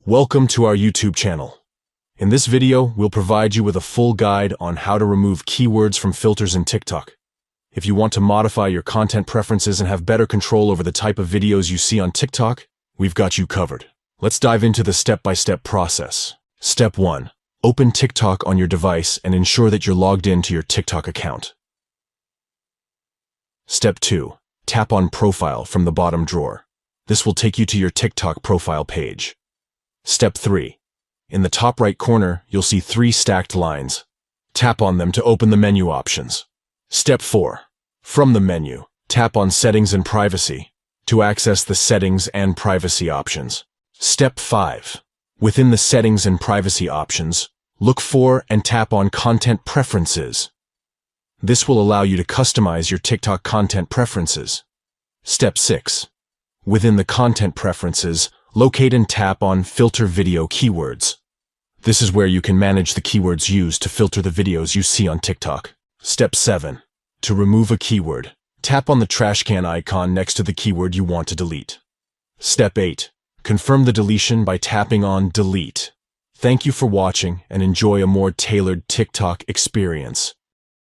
Welcome to our YouTube channel. In this video, we'll provide you with a full guide on how to remove keywords from filters in TikTok. If you want to modify your content preferences and have better control over the type of videos you see on TikTok, we've got you covered. Let's dive into the step-by-step process. Step 1. Open TikTok on your device and ensure that you're logged in to your TikTok account. Step 2. Tap on Profile from the bottom drawer. This will take you to your TikTok profile page. Step 3. In the top right corner, you'll see 3 stacked lines. Tap on them to open the menu options. Step 4. From the menu, tap on Settings and Privacy to access the Settings and Privacy options. Step 5. Within the Settings and Privacy options, look for and tap on Content Preferences. This will allow you to customize your TikTok content preferences. Step 6. Within the Content Preferences, locate and tap on Filter Video Keywords. This is where you can manage the keywords used to filter the videos you see on TikTok. Step 7. To remove a keyword, tap on the trash can icon next to the keyword you want to delete. Step 8. Confirm the deletion by tapping on Delete. Thank you for watching and enjoy a more tailored TikTok experience.